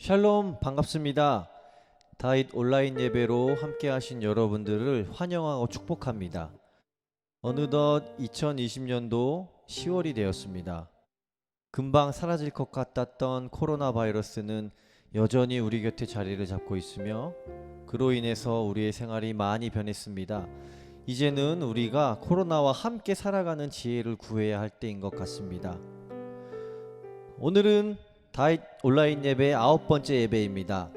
샬롬 반갑습니다. 다윗 온라인 예배로 함께 하신 여러분들을 환영하고 축복합니다. 어느덧 2020년도 10월이 되었습니다. 금방 사라질 것 같았던 코로나 바이러스는 여전히 우리 곁에 자리를 잡고 있으며 그로 인해서 우리의 생활이 많이 변했습니다. 이제는 우리가 코로나와 함께 살아가는 지혜를 구해야 할 때인 것 같습니다. 오늘은 다윗 온라인 예배 9번째 예배입니다.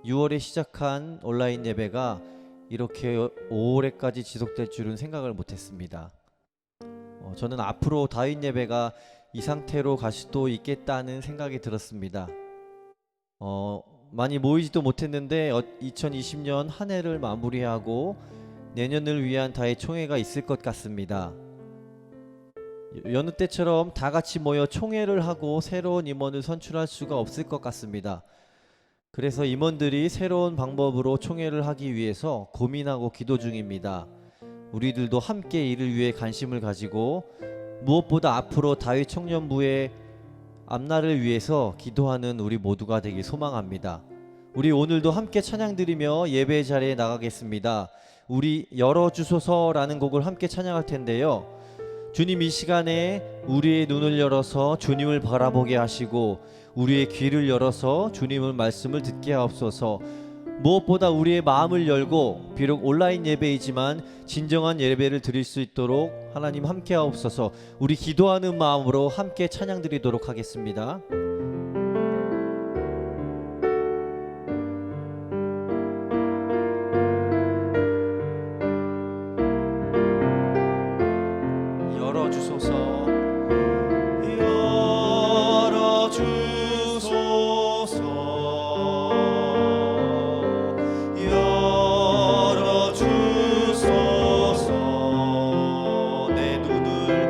6월에 시작한 온라인 예배가 이렇게 올해까지 지속될 줄은 생각을 못했습니다. 저는 앞으로 다윗 예배가 이 상태로 갈 수도 있겠다는 생각이 들었습니다. 많이 모이지도 못했는데 2020년 한 해를 마무리하고 내년을 위한 다윗 총회가 있을 것 같습니다. 여느 때처럼 다 같이 모여 총회를 하고 새로운 임원을 선출할 수가 없을 것 같습니다. 그래서 임원들이 새로운 방법으로 총회를 하기 위해서 고민하고 기도 중입니다. 우리들도 함께 이를 위해 관심을 가지고 무엇보다 앞으로 다윗 청년부의 앞날을 위해서 기도하는 우리 모두가 되길 소망합니다. 우리 오늘도 함께 찬양 드리며 예배 자리에 나가겠습니다. 우리 열어주소서라는 곡을 함께 찬양할 텐데요. 주님, 이 시간에 우리의 눈을 열어서 주님을 바라보게 하시고 우리의 귀를 열어서 주님의 말씀을 듣게 하옵소서. 무엇보다 우리의 마음을 열고 비록 온라인 예배이지만 진정한 예배를 드릴 수 있도록 하나님 함께 하옵소서. 우리 기도하는 마음으로 함께 찬양 드리도록 하겠습니다. 열어주소서. 내 눈을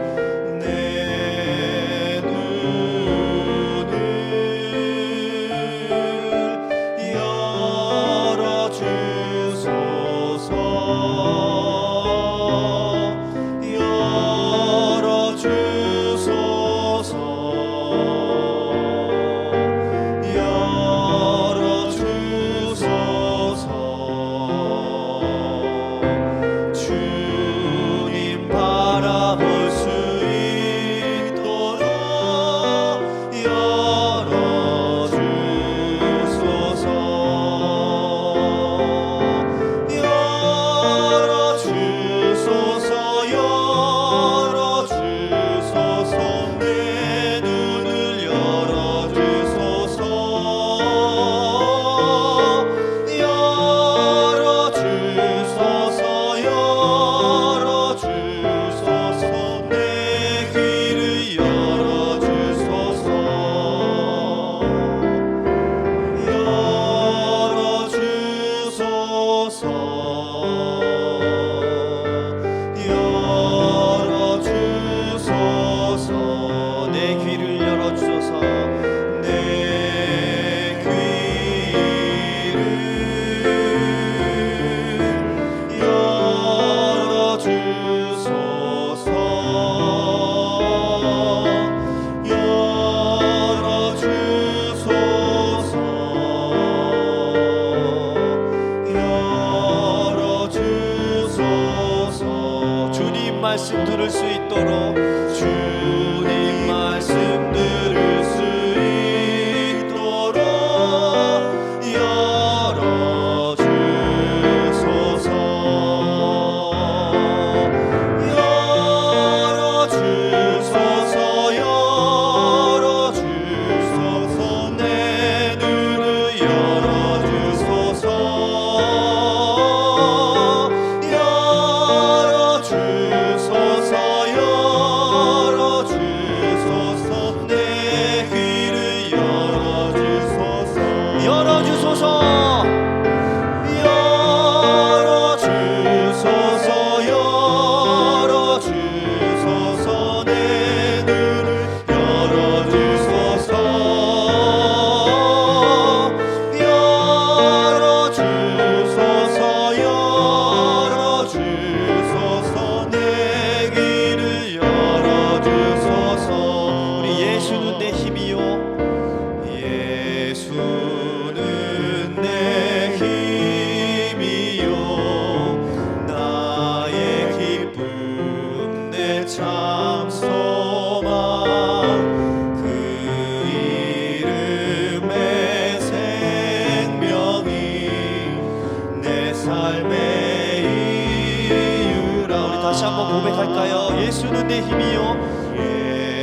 나의 힘이요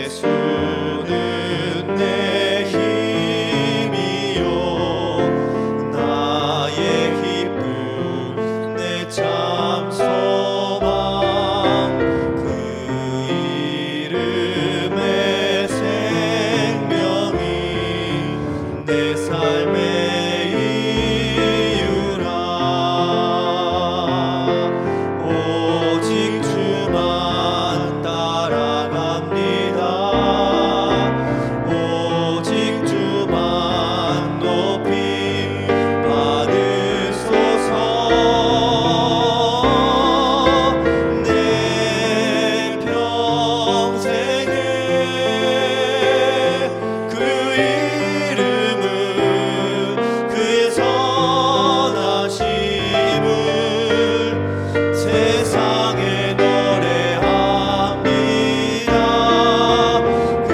예수는 내 힘이요 나의 기쁨 내 참 소망 그 이름의 생명이 내 삶의 이유라 오직 주만 따라갑니다 오직 주만 높이 받으소서 내 평생에 그 이름을 그의 선하심을 세상에 노래합니다 그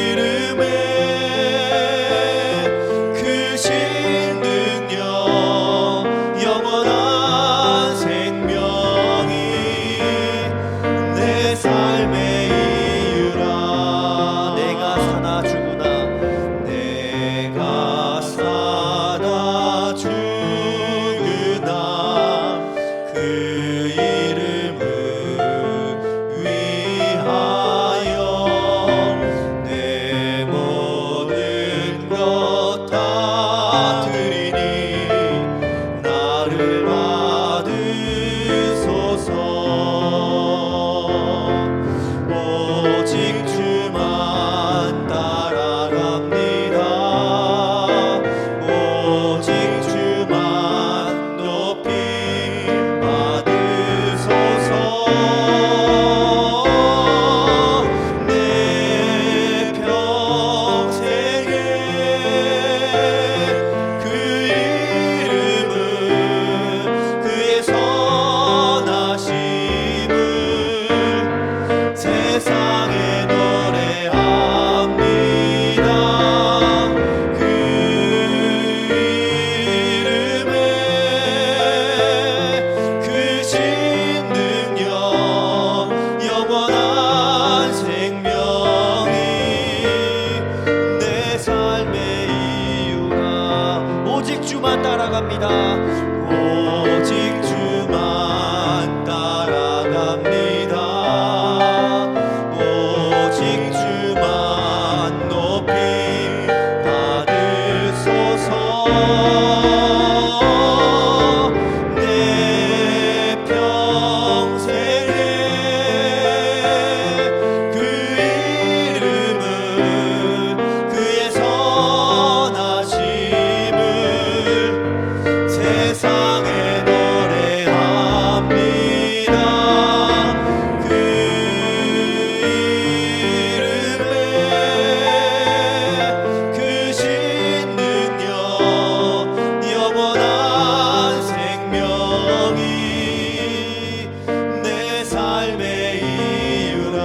이름에 크신 능력 영원한 생명이 내 삶의 이유라 내가 사나 죽으나 내가 사나 죽으나 그 이름을 위하여 내 모든 것 다 드리니 나를 받으소서 오직 주만 따라갑니다 오직 주만 높이 받으소서 내 평생에 그 이름을 그의 선하심을 세상에 노래합니다 그 이름에 크신 능력 영원한 생명이 내 삶의 이유라 오직 주만 따라갑니다 오직 주만 따라갑니다 오직 주만 높이 받으소서 내 평생에 그 이름을 그의 선하심을 세상에 노래합니다 그 이름에 크신 능력 영원한 생명이 내 삶의 이유라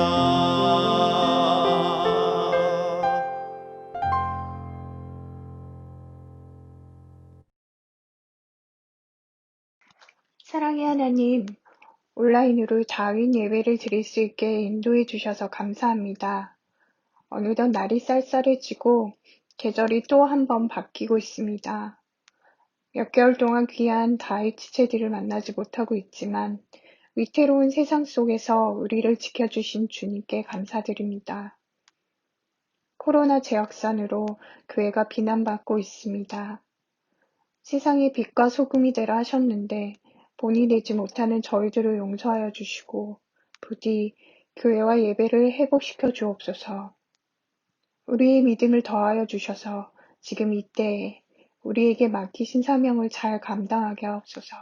사랑의 하나님, 온라인으로 자윈 예배를 드릴 수 있게 인도해 주셔서 감사합니다. 어느덧 날이 쌀쌀해지고 계절이 또 한 번 바뀌고 있습니다. 몇 개월 동안 귀한 다윗 지체들을 만나지 못하고 있지만 위태로운 세상 속에서 우리를 지켜주신 주님께 감사드립니다. 코로나 재확산으로 교회가 비난받고 있습니다. 세상의 빛과 소금이 되라 하셨는데 본이 되지 못하는 저희들을 용서하여 주시고 부디 교회와 예배를 회복시켜 주옵소서. 우리의 믿음을 더하여 주셔서 지금 이때에 우리에게 맡기신 사명을 잘 감당하게 하옵소서.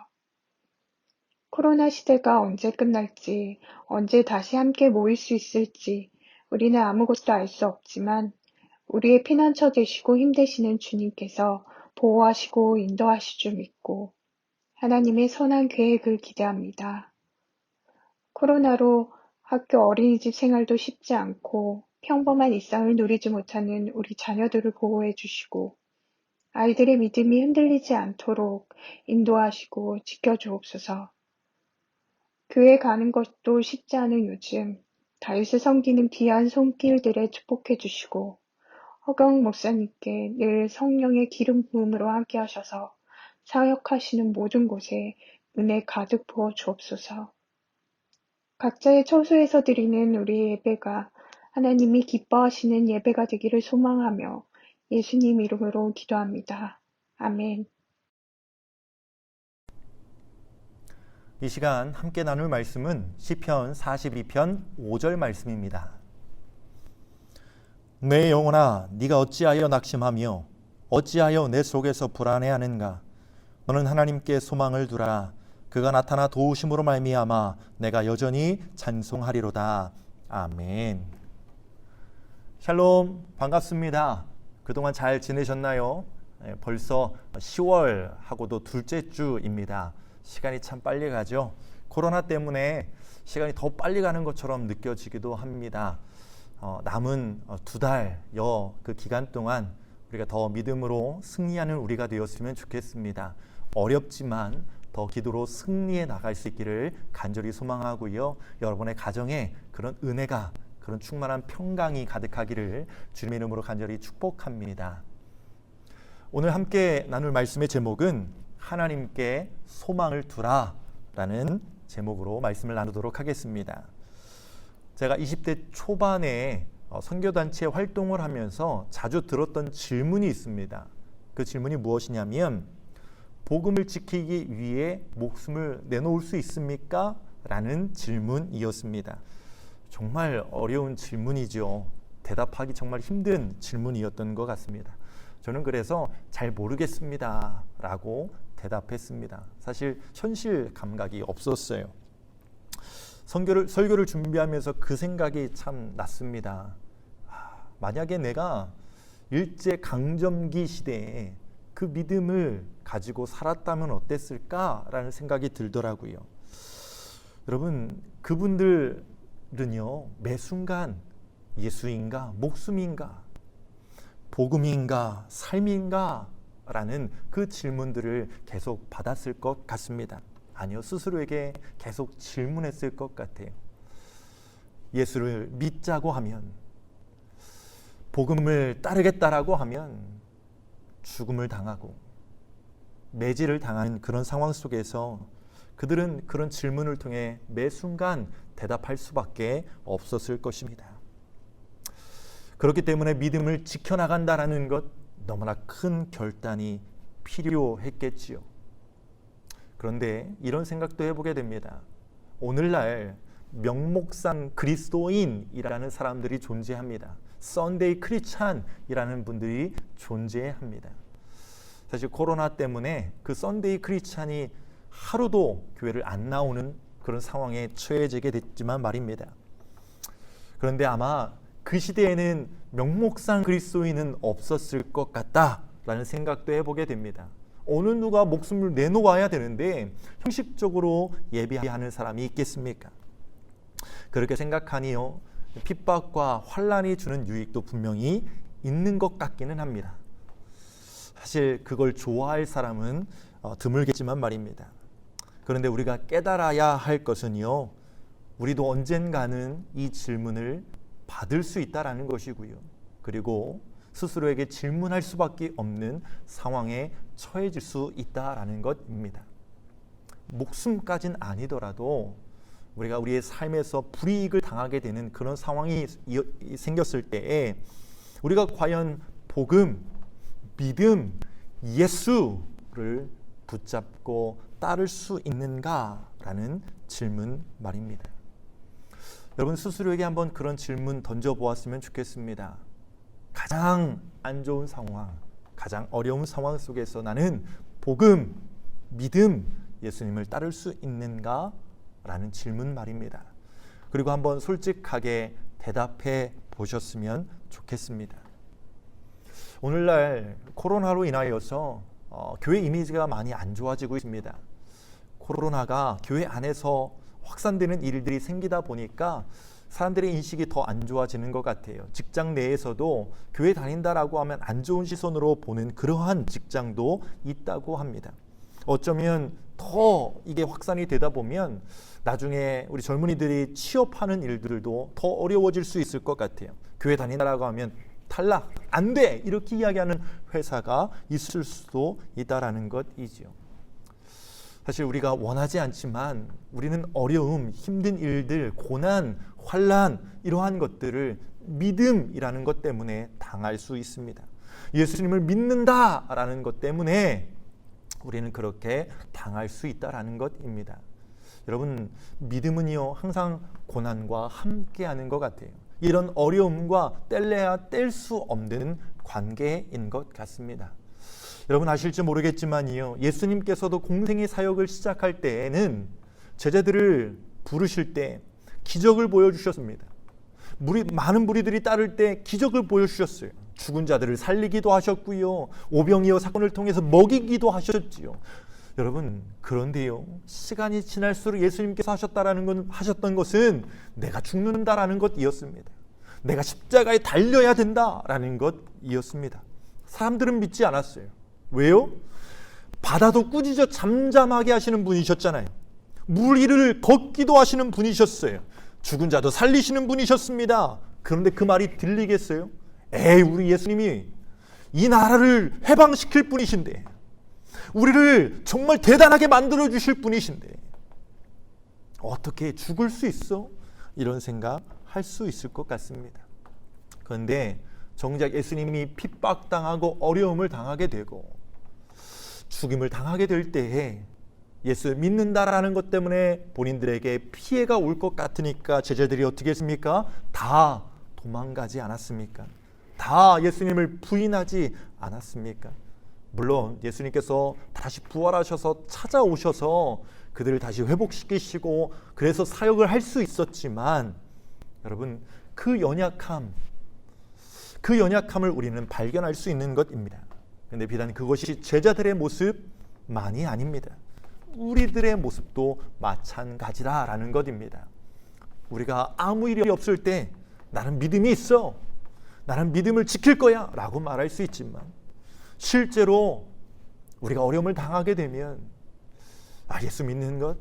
코로나 시대가 언제 끝날지, 언제 다시 함께 모일 수 있을지 우리는 아무것도 알 수 없지만 우리의 피난처 되시고 힘되시는 주님께서 보호하시고 인도하실 줄 믿고 하나님의 선한 계획을 기대합니다. 코로나로 학교 어린이집 생활도 쉽지 않고 평범한 일상을 누리지 못하는 우리 자녀들을 보호해 주시고 아이들의 믿음이 흔들리지 않도록 인도하시고 지켜주옵소서. 교회 가는 것도 쉽지 않은 요즘 다윗을 섬기는 귀한 손길들에 축복해 주시고 허경 목사님께 늘 성령의 기름 부음으로 함께 하셔서 사역하시는 모든 곳에 은혜 가득 부어 주옵소서. 각자의 처소에서 드리는 우리의 예배가 하나님이 기뻐하시는 예배가 되기를 소망하며 예수님 이름으로 기도합니다. 아멘. 이 시간 함께 나눌 말씀은 시편 42편 5절 말씀입니다. 내 영혼아 네가 어찌하여 낙심하며 어찌하여 내 속에서 불안해하는가. 너는 하나님께 소망을 두라. 그가 나타나 도우심으로 말미암아 내가 여전히 찬송하리로다. 아멘. 샬롬, 반갑습니다. 그동안 잘 지내셨나요? 벌써 10월 하고도 둘째 주입니다. 시간이 참 빨리 가죠. 코로나 때문에 시간이 더 빨리 가는 것처럼 느껴지기도 합니다. 남은 2달여 그 기간 동안 우리가 더 믿음으로 승리하는 우리가 되었으면 좋겠습니다. 어렵지만 더 기도로 승리해 나갈 수 있기를 간절히 소망하고요. 여러분의 가정에 그런 은혜가, 그런 충만한 평강이 가득하기를 주님의 이름으로 간절히 축복합니다. 오늘 함께 나눌 말씀의 제목은 하나님께 소망을 두라 라는 제목으로 말씀을 나누도록 하겠습니다. 제가 20대 초반에 선교단체 활동을 하면서 자주 들었던 질문이 있습니다. 그 질문이 무엇이냐면 복음을 지키기 위해 목숨을 내놓을 수 있습니까? 라는 질문이었습니다. 정말 어려운 질문이죠. 대답하기 정말 힘든 질문이었던 것 같습니다. 저는 그래서 잘 모르겠습니다 라고 대답했습니다. 사실 현실 감각이 없었어요. 설교를 준비하면서 그 생각이 참 났습니다. 만약에 내가 일제강점기 시대에 그 믿음을 가지고 살았다면 어땠을까라는 생각이 들더라고요. 여러분, 그분들은요, 매 순간 예수인가, 목숨인가, 복음인가, 삶인가 라는 그 질문들을 계속 받았을 것 같습니다. 아니요, 스스로에게 계속 질문했을 것 같아요. 예수를 믿자고 하면, 복음을 따르겠다라고 하면 죽음을 당하고 매질을 당하는 그런 상황 속에서 그들은 그런 질문을 통해 매 순간 대답할 수밖에 없었을 것입니다. 그렇기 때문에 믿음을 지켜나간다라는 것, 너무나 큰 결단이 필요했겠지요. 그런데 이런 생각도 해보게 됩니다. 오늘날 명목상 그리스도인이라는 사람들이 존재합니다. 썬데이 크리스찬이라는 분들이 존재합니다. 사실 코로나 때문에 그 썬데이 크리스찬이 하루도 교회를 안 나오는 그런 상황에 처해지게 됐지만 말입니다. 그런데 아마 그 시대에는 명목상 그리스도인은 없었을 것 같다라는 생각도 해보게 됩니다. 어느 누가 목숨을 내놓아야 되는데 형식적으로 예배하는 사람이 있겠습니까? 그렇게 생각하니요, 핍박과 환난이 주는 유익도 분명히 있는 것 같기는 합니다. 사실 그걸 좋아할 사람은 드물겠지만 말입니다. 그런데 우리가 깨달아야 할 것은요, 우리도 언젠가는 이 질문을 받을 수 있다라는 것이고요. 그리고 스스로에게 질문할 수밖에 없는 상황에 처해질 수 있다라는 것입니다. 목숨까지는 아니더라도 우리가 우리의 삶에서 불이익을 당하게 되는 그런 상황이 생겼을 때에 우리가 과연 복음, 믿음, 예수를 붙잡고 따를 수 있는가라는 질문 말입니다. 여러분 스스로에게 한번 그런 질문 던져보았으면 좋겠습니다. 가장 안 좋은 상황, 가장 어려운 상황 속에서 나는 복음, 믿음, 예수님을 따를 수 있는가? 라는 질문 말입니다. 그리고 한번 솔직하게 대답해 보셨으면 좋겠습니다. 오늘날 코로나로 인하여서 교회 이미지가 많이 안 좋아지고 있습니다. 코로나가 교회 안에서 확산되는 일들이 생기다 보니까 사람들의 인식이 더 안 좋아지는 것 같아요. 직장 내에서도 교회 다닌다라고 하면 안 좋은 시선으로 보는 그러한 직장도 있다고 합니다. 어쩌면 더 이게 확산이 되다 보면 나중에 우리 젊은이들이 취업하는 일들도 더 어려워질 수 있을 것 같아요. 교회 다닌다라고 하면 탈락, 안 돼! 이렇게 이야기하는 회사가 있을 수도 있다라는 것이지요. 사실 우리가 원하지 않지만 우리는 어려움, 힘든 일들, 고난, 환난 이러한 것들을 믿음이라는 것 때문에 당할 수 있습니다. 예수님을 믿는다라는 것 때문에 우리는 그렇게 당할 수 있다라는 것입니다. 여러분, 믿음은요 항상 고난과 함께하는 것 같아요. 이런 어려움과 뗄래야 뗄 수 없는 관계인 것 같습니다. 여러분 아실지 모르겠지만요, 예수님께서도 공생의 사역을 시작할 때에는 제자들을 부르실 때 기적을 보여주셨습니다. 많은 무리들이 따를 때 기적을 보여주셨어요. 죽은 자들을 살리기도 하셨고요, 오병이어 사건을 통해서 먹이기도 하셨지요. 여러분, 그런데요, 시간이 지날수록 예수님께서 하셨던 것은 내가 죽는다라는 것이었습니다. 내가 십자가에 달려야 된다라는 것이었습니다. 사람들은 믿지 않았어요. 왜요? 바다도 꾸짖어 잠잠하게 하시는 분이셨잖아요. 물 위를 걷기도 하시는 분이셨어요. 죽은 자도 살리시는 분이셨습니다. 그런데 그 말이 들리겠어요? 에이, 우리 예수님이 이 나라를 해방시킬 분이신데, 우리를 정말 대단하게 만들어 주실 분이신데 어떻게 죽을 수 있어? 이런 생각할 수 있을 것 같습니다. 그런데 정작 예수님이 핍박당하고 어려움을 당하게 되고 죽임을 당하게 될 때에 예수를 믿는다라는 것 때문에 본인들에게 피해가 올 것 같으니까 제자들이 어떻게 했습니까? 다 도망가지 않았습니까? 다 예수님을 부인하지 않았습니까? 물론 예수님께서 다시 부활하셔서 찾아오셔서 그들을 다시 회복시키시고 그래서 사역을 할 수 있었지만, 여러분, 그 연약함을 우리는 발견할 수 있는 것입니다. 그런데 비단 그것이 제자들의 모습만이 아닙니다. 우리들의 모습도 마찬가지다라는 것입니다. 우리가 아무 일이 없을 때 나는 믿음이 있어, 나는 믿음을 지킬 거야 라고 말할 수 있지만, 실제로 우리가 어려움을 당하게 되면 예수 믿는 것,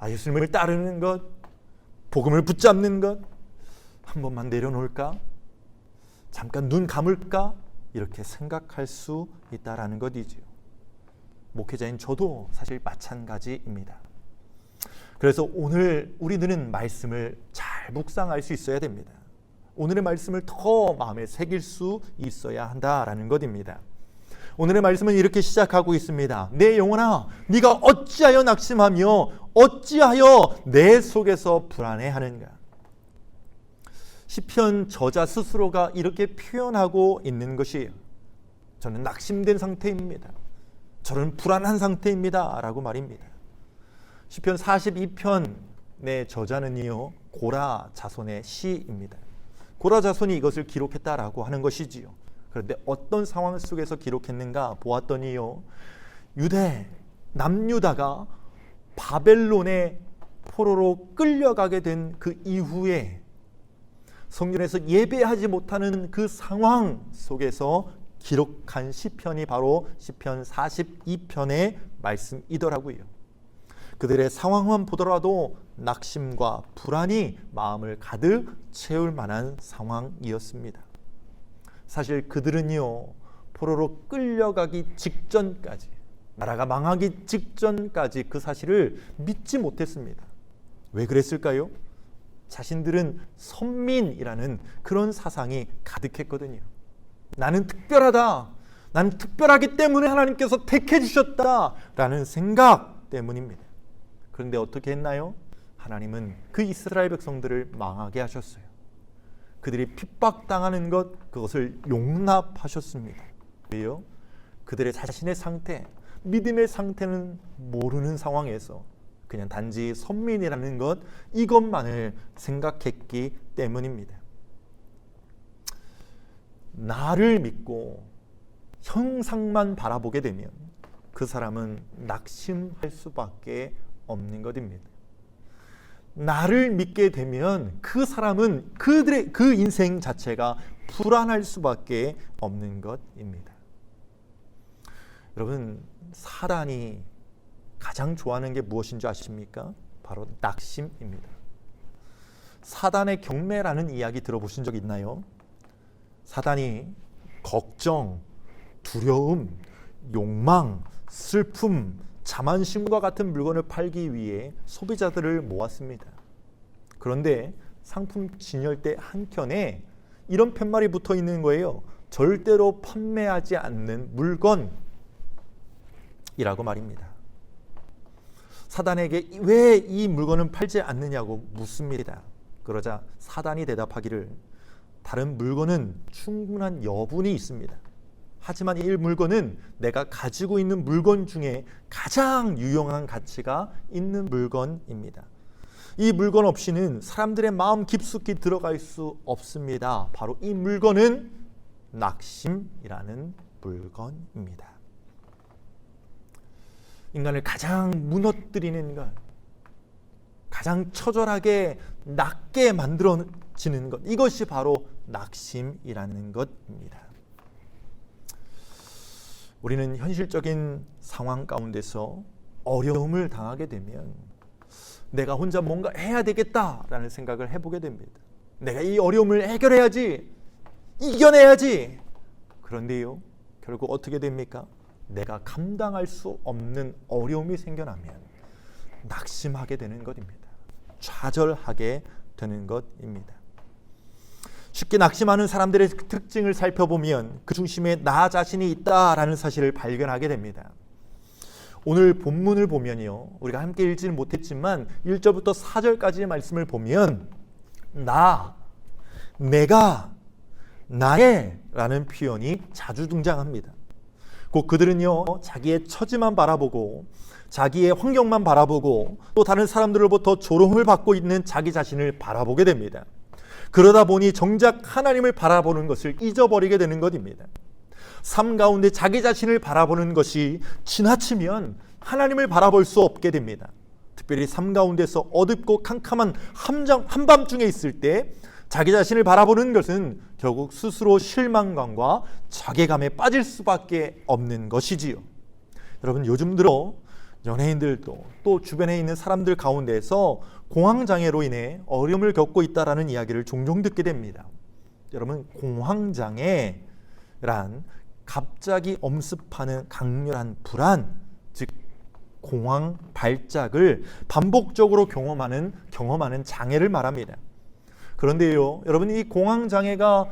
예수님을 따르는 것, 복음을 붙잡는 것, 한 번만 내려놓을까? 잠깐 눈 감을까? 이렇게 생각할 수 있다라는 것이지요. 목회자인 저도 사실 마찬가지입니다. 그래서 오늘 우리들은 말씀을 잘 묵상할 수 있어야 됩니다. 오늘의 말씀을 더 마음에 새길 수 있어야 한다라는 것입니다. 오늘의 말씀은 이렇게 시작하고 있습니다. 내 영혼아, 네가 어찌하여 낙심하며 어찌하여 내 속에서 불안해하는가. 시편 저자 스스로가 이렇게 표현하고 있는 것이에요. 저는 낙심된 상태입니다. 저는 불안한 상태입니다 라고 말입니다. 시편 42편의 저자는요, 고라 자손의 시입니다. 고라 자손이 이것을 기록했다라고 하는 것이지요. 그런데 어떤 상황 속에서 기록했는가 보았더니요, 남유다가 바벨론의 포로로 끌려가게 된 그 이후에 성전에서 예배하지 못하는 그 상황 속에서 기록한 시편이 바로 시편 42편의 말씀이더라고요. 그들의 상황만 보더라도 낙심과 불안이 마음을 가득 채울 만한 상황이었습니다. 사실 그들은요, 포로로 끌려가기 직전까지, 나라가 망하기 직전까지 그 사실을 믿지 못했습니다. 왜 그랬을까요? 자신들은 선민이라는 그런 사상이 가득했거든요. 나는 특별하다, 나는 특별하기 때문에 하나님께서 택해 주셨다라는 생각 때문입니다. 그런데 어떻게 했나요? 하나님은 그 이스라엘 백성들을 망하게 하셨어요. 그들이 핍박당하는 그것을 용납하셨습니다. 왜요? 그들의 자신의 상태, 믿음의 상태는 모르는 상황에서 그냥 단지 선민이라는 것, 이것만을 생각했기 때문입니다. 나를 믿고 형상만 바라보게 되면 그 사람은 낙심할 수밖에 없는 것입니다. 나를 믿게 되면 그 사람은 그들의 그 인생 자체가 불안할 수밖에 없는 것입니다. 여러분, 사단이 가장 좋아하는 게 무엇인 줄 아십니까? 바로 낙심입니다. 사단의 경매라는 이야기 들어보신 적 있나요? 사단이 걱정, 두려움, 욕망, 슬픔, 자만심과 같은 물건을 팔기 위해 소비자들을 모았습니다. 그런데 상품 진열대 한켠에 이런 팻말이 붙어 있는 거예요. 절대로 판매하지 않는 물건이라고 말입니다. 사단에게 왜 이 물건은 팔지 않느냐고 묻습니다. 그러자 사단이 대답하기를 다른 물건은 충분한 여분이 있습니다. 하지만 이 물건은 내가 가지고 있는 물건 중에 가장 유용한 가치가 있는 물건입니다. 이 물건 없이는 사람들의 마음 깊숙이 들어갈 수 없습니다. 바로 이 물건은 낙심이라는 물건입니다. 인간을 가장 무너뜨리는 것, 가장 처절하게 낮게 만들어지는 것, 이것이 바로 낙심이라는 것입니다. 우리는 현실적인 상황 가운데서 어려움을 당하게 되면 내가 혼자 뭔가 해야 되겠다라는 생각을 해보게 됩니다. 내가 이 어려움을 해결해야지, 이겨내야지. 그런데요, 결국 어떻게 됩니까? 내가 감당할 수 없는 어려움이 생겨나면 낙심하게 되는 것입니다. 좌절하게 되는 것입니다. 쉽게 낙심하는 사람들의 특징을 살펴보면 그 중심에 나 자신이 있다라는 사실을 발견하게 됩니다. 오늘 본문을 보면요, 우리가 함께 읽지는 못했지만 1절부터 4절까지의 말씀을 보면 내가, 나의 라는 표현이 자주 등장합니다. 곧 그들은요, 자기의 처지만 바라보고 자기의 환경만 바라보고 또 다른 사람들로부터 조롱을 받고 있는 자기 자신을 바라보게 됩니다. 그러다 보니 정작 하나님을 바라보는 것을 잊어버리게 되는 것입니다. 삶 가운데 자기 자신을 바라보는 것이 지나치면 하나님을 바라볼 수 없게 됩니다. 특별히 삶 가운데서 어둡고 캄캄한 한밤중에 있을 때 자기 자신을 바라보는 것은 결국 스스로 실망감과 자괴감에 빠질 수밖에 없는 것이지요. 여러분, 요즘 들어 연예인들도 또 주변에 있는 사람들 가운데서 공황장애로 인해 어려움을 겪고 있다는 이야기를 종종 듣게 됩니다. 여러분, 공황장애란 갑자기 엄습하는 강렬한 불안, 즉 공황 발작을 반복적으로 경험하는 장애를 말합니다. 그런데요, 여러분, 이 공황장애가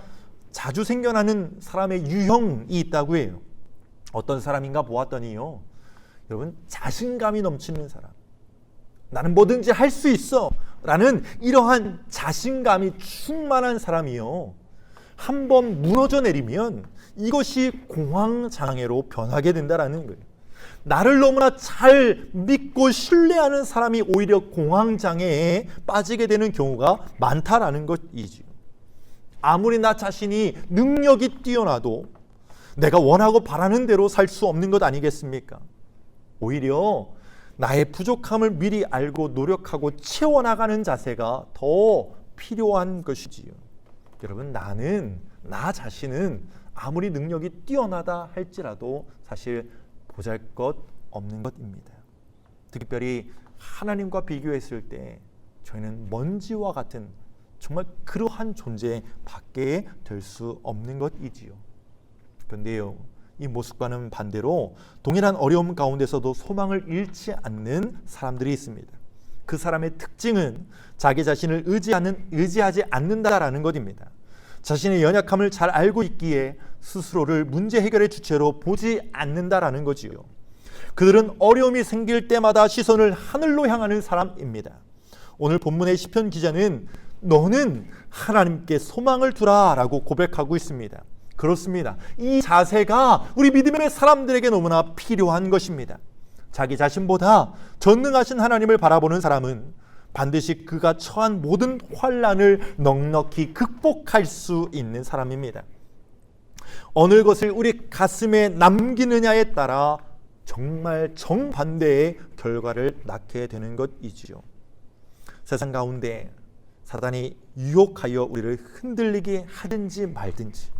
자주 생겨나는 사람의 유형이 있다고 해요. 어떤 사람인가 보았더니요, 여러분, 자신감이 넘치는 사람, 나는 뭐든지 할 수 있어 라는 이러한 자신감이 충만한 사람이요, 한번 무너져 내리면 이것이 공황장애로 변하게 된다는 거예요. 나를 너무나 잘 믿고 신뢰하는 사람이 오히려 공황장애에 빠지게 되는 경우가 많다라는 것이지요. 아무리 나 자신이 능력이 뛰어나도 내가 원하고 바라는 대로 살 수 없는 것 아니겠습니까? 오히려 나의 부족함을 미리 알고 노력하고 채워나가는 자세가 더 필요한 것이지요. 여러분, 나 자신은 아무리 능력이 뛰어나다 할지라도 사실 보잘것없는 것입니다. 특별히 하나님과 비교했을 때 저희는 먼지와 같은 정말 그러한 존재밖에 될 수 없는 것이지요. 그런데요, 이 모습과는 반대로 동일한 어려움 가운데서도 소망을 잃지 않는 사람들이 있습니다. 그 사람의 특징은 자기 자신을 의지하지 않는다라는 것입니다. 자신의 연약함을 잘 알고 있기에 스스로를 문제 해결의 주체로 보지 않는다라는 거지요. 그들은 어려움이 생길 때마다 시선을 하늘로 향하는 사람입니다. 오늘 본문의 시편 기자는 너는 하나님께 소망을 두라 라고 고백하고 있습니다. 그렇습니다. 이 자세가 우리 믿음의 사람들에게 너무나 필요한 것입니다. 자기 자신보다 전능하신 하나님을 바라보는 사람은 반드시 그가 처한 모든 환난을 넉넉히 극복할 수 있는 사람입니다. 어느 것을 우리 가슴에 남기느냐에 따라 정말 정반대의 결과를 낳게 되는 것이지요. 세상 가운데 사단이 유혹하여 우리를 흔들리게 하든지 말든지,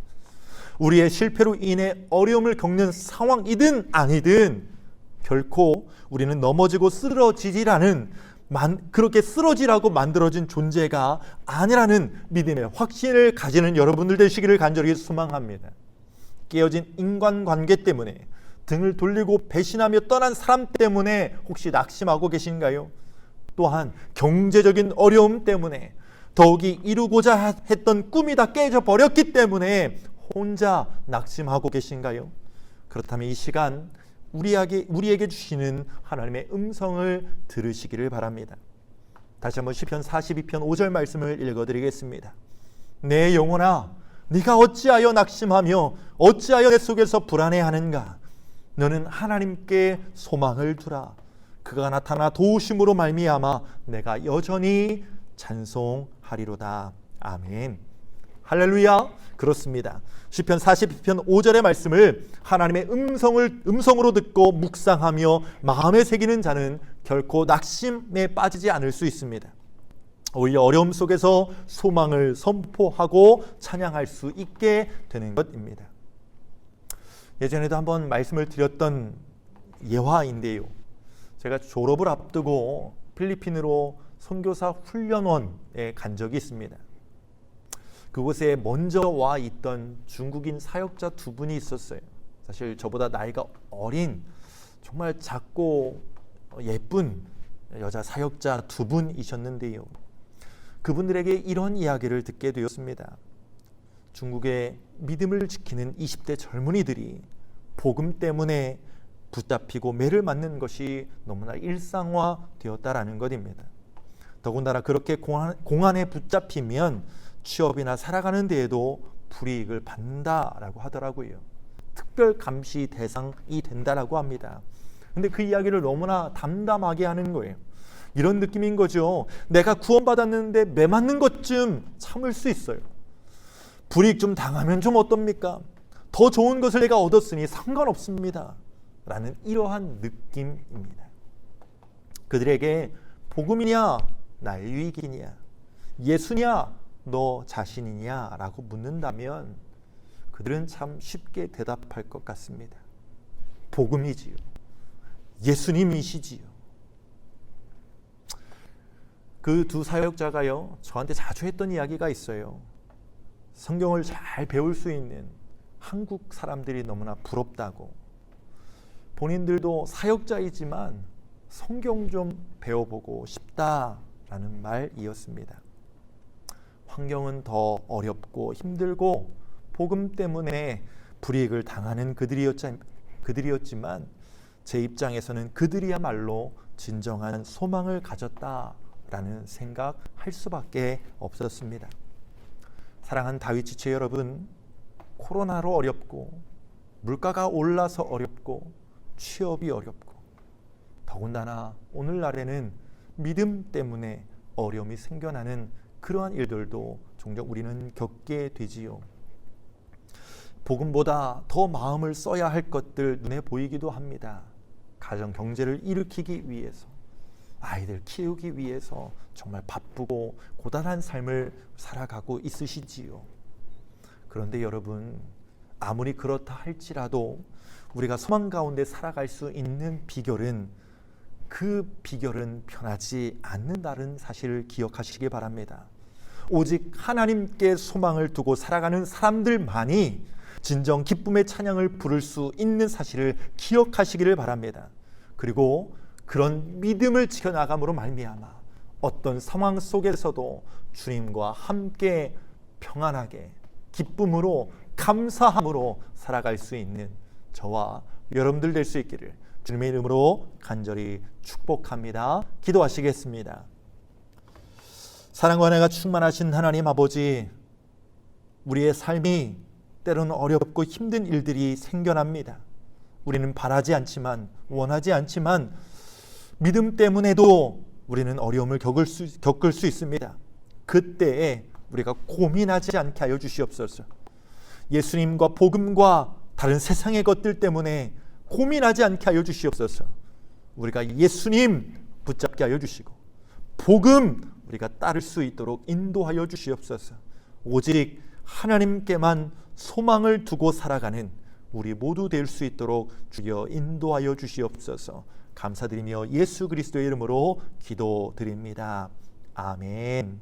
우리의 실패로 인해 어려움을 겪는 상황이든 아니든 결코 우리는 넘어지고 쓰러지지라는 그렇게 쓰러지라고 만들어진 존재가 아니라는 믿음의 확신을 가지는 여러분들 되시기를 간절히 소망합니다. 깨어진 인간관계 때문에 등을 돌리고 배신하며 떠난 사람 때문에 혹시 낙심하고 계신가요? 또한 경제적인 어려움 때문에 더욱이 이루고자 했던 꿈이 다 깨져 버렸기 때문에 혼자 낙심하고 계신가요? 그렇다면 이 시간 우리에게 주시는 하나님의 음성을 들으시기를 바랍니다. 다시 한번 시편 42편 5절 말씀을 읽어드리겠습니다. 내 영혼아, 네가 어찌하여 낙심하며 어찌하여 내 속에서 불안해하는가? 너는 하나님께 소망을 두라. 그가 나타나 도우심으로 말미암아 내가 여전히 찬송하리로다. 아멘. 할렐루야. 그렇습니다. 시편 42편 5절의 말씀을 하나님의 음성으로 듣고 묵상하며 마음에 새기는 자는 결코 낙심에 빠지지 않을 수 있습니다. 오히려 어려움 속에서 소망을 선포하고 찬양할 수 있게 되는 것입니다. 예전에도 한번 말씀을 드렸던 예화인데요. 제가 졸업을 앞두고 필리핀으로 선교사 훈련원에 간 적이 있습니다. 그곳에 먼저 와 있던 중국인 사역자 두 분이 있었어요. 사실 저보다 나이가 어린 정말 작고 예쁜 여자 사역자 두 분이셨는데요. 그분들에게 이런 이야기를 듣게 되었습니다. 중국의 믿음을 지키는 20대 젊은이들이 복음 때문에 붙잡히고 매를 맞는 것이 너무나 일상화되었다라는 것입니다. 더군다나 그렇게 공안에 붙잡히면 취업이나 살아가는 데에도 불이익을 받는다라고 하더라고요. 특별 감시 대상이 된다라고 합니다. 근데 그 이야기를 너무나 담담하게 하는 거예요. 이런 느낌인 거죠. 내가 구원받았는데 매 맞는 것쯤 참을 수 있어요. 불이익 좀 당하면 좀 어떻습니까? 더 좋은 것을 내가 얻었으니 상관없습니다. 라는 이러한 느낌입니다. 그들에게 복음이냐 나의 유익이냐, 예수냐 너 자신이냐 라고 묻는다면 그들은 참 쉽게 대답할 것 같습니다. 복음이지요. 예수님이시지요. 그 두 사역자가요, 저한테 자주 했던 이야기가 있어요. 성경을 잘 배울 수 있는 한국 사람들이 너무나 부럽다고. 본인들도 사역자이지만 성경 좀 배워보고 싶다라는 말이었습니다. 환경은 더 어렵고 힘들고 복음 때문에 불이익을 당하는 그들이었지만 제 입장에서는 그들이야말로 진정한 소망을 가졌다라는 생각할 수밖에 없었습니다. 사랑하는 다윗 지체 여러분, 코로나로 어렵고 물가가 올라서 어렵고 취업이 어렵고 더군다나 오늘날에는 믿음 때문에 어려움이 생겨나는 그러한 일들도 종종 우리는 겪게 되지요. 복음보다 더 마음을 써야 할 것들 눈에 보이기도 합니다. 가정 경제를 일으키기 위해서, 아이들 키우기 위해서 정말 바쁘고 고단한 삶을 살아가고 있으시지요. 그런데 여러분, 아무리 그렇다 할지라도 우리가 소망 가운데 살아갈 수 있는 비결은 변하지 않는다는 사실을 기억하시기 바랍니다. 오직 하나님께 소망을 두고 살아가는 사람들만이 진정 기쁨의 찬양을 부를 수 있는 사실을 기억하시기를 바랍니다. 그리고 그런 믿음을 지켜나감으로 말미암아 어떤 상황 속에서도 주님과 함께 평안하게 기쁨으로 감사함으로 살아갈 수 있는 저와 여러분들 될 수 있기를 주님의 이름으로 간절히 축복합니다. 기도하시겠습니다. 사랑과 은혜가 충만하신 하나님 아버지, 우리의 삶이 때로는 어렵고 힘든 일들이 생겨납니다. 우리는 바라지 않지만, 원하지 않지만 믿음 때문에도 우리는 어려움을 겪을 수 있습니다. 그때에 우리가 고민하지 않게 하여 주시옵소서. 예수님과 복음과 다른 세상의 것들 때문에 고민하지 않게 하여 주시옵소서. 우리가 예수님 붙잡게 하여 주시고 복음 우리가 따를 수 있도록 인도하여 주시옵소서. 오직 하나님께만 소망을 두고 살아가는 우리 모두 될 수 있도록 주여 인도하여 주시옵소서. 감사드리며 예수 그리스도의 이름으로 기도드립니다. 아멘.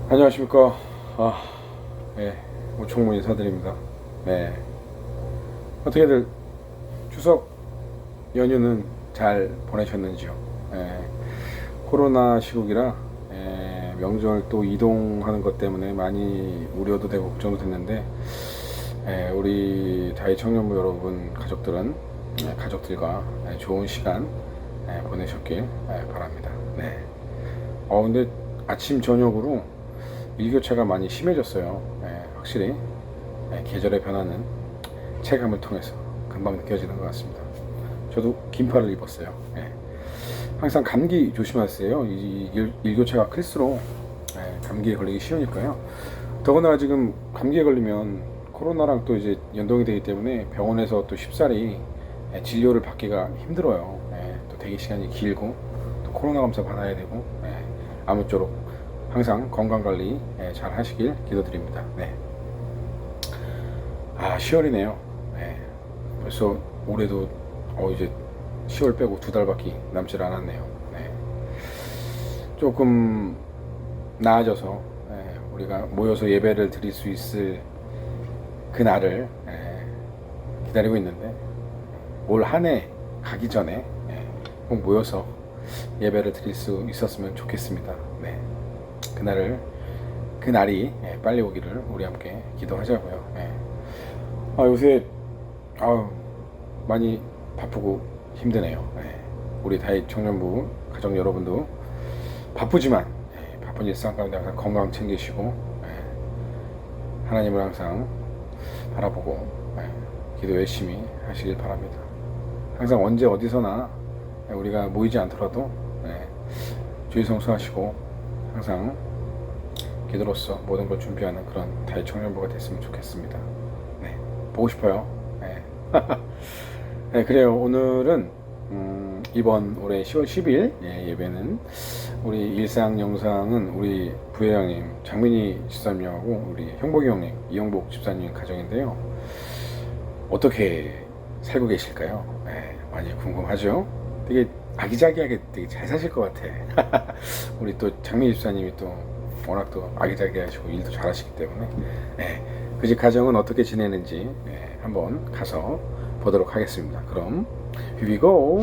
안녕하십니까. 네, 오총무 인사드립니다. 네, 어떻게들 추석 연휴는 잘 보내셨는지요? 네, 코로나 시국이라 명절 또 이동하는 것 때문에 많이 우려도 되고 걱정도 됐는데, 우리 다이 청년부 여러분 가족들은 가족들과 좋은 시간 보내셨길 바랍니다. 네. 근데 아침 저녁으로 일교차가 많이 심해졌어요. 확실히 계절의 변화는 체감을 통해서 금방 느껴지는 것 같습니다. 저도 긴팔을 입었어요. 항상 감기 조심하세요. 이 일교차가 클수록 감기에 걸리기 쉬우니까요. 더구나 지금 감기에 걸리면 코로나랑 또 이제 연동이 되기 때문에 병원에서 또 쉽사리 진료를 받기가 힘들어요. 또 대기 시간이 길고 또 코로나 검사 받아야 되고, 아무쪼록 항상 건강관리 잘 하시길 기도드립니다. 네. 10월이네요. 벌써 올해도 이제 10월 빼고 2달밖에 남질 않았네요. 조금 나아져서 우리가 모여서 예배를 드릴 수 있을 그날을 기다리고 있는데, 올 한 해 가기 전에 꼭 모여서 예배를 드릴 수 있었으면 좋겠습니다. 그날이 빨리 오기를 우리 함께 기도하자고요. 요새 많이 바쁘고 힘드네요. 우리 다이 청년부 가족 여러분도 바쁘지만 바쁜 일상 가운데 항상 건강 챙기시고 하나님을 항상 바라보고 기도 열심히 하시길 바랍니다. 항상 언제 어디서나 우리가 모이지 않더라도 주의 성수하시고 항상 기도로서 모든 걸 준비하는 그런 다이 청년부가 됐으면 좋겠습니다. 보고 싶어요. 그래요. 오늘은 이번 올해 10월 10일 예배는 우리 일상 영상은 우리 부회장님 장민희 집사님하고 우리 형복이 형님 이영복 집사님 가정인데요. 어떻게 살고 계실까요? 많이 궁금하죠? 되게 아기자기하게 되게 잘 사실 것 같아. 우리 또 장민희 집사님이 또 워낙 또 아기자기하시고 일도 잘하시기 때문에 그 집 가정은 어떻게 지내는지 한번 가서 보도록 하겠습니다. 그럼 here we go.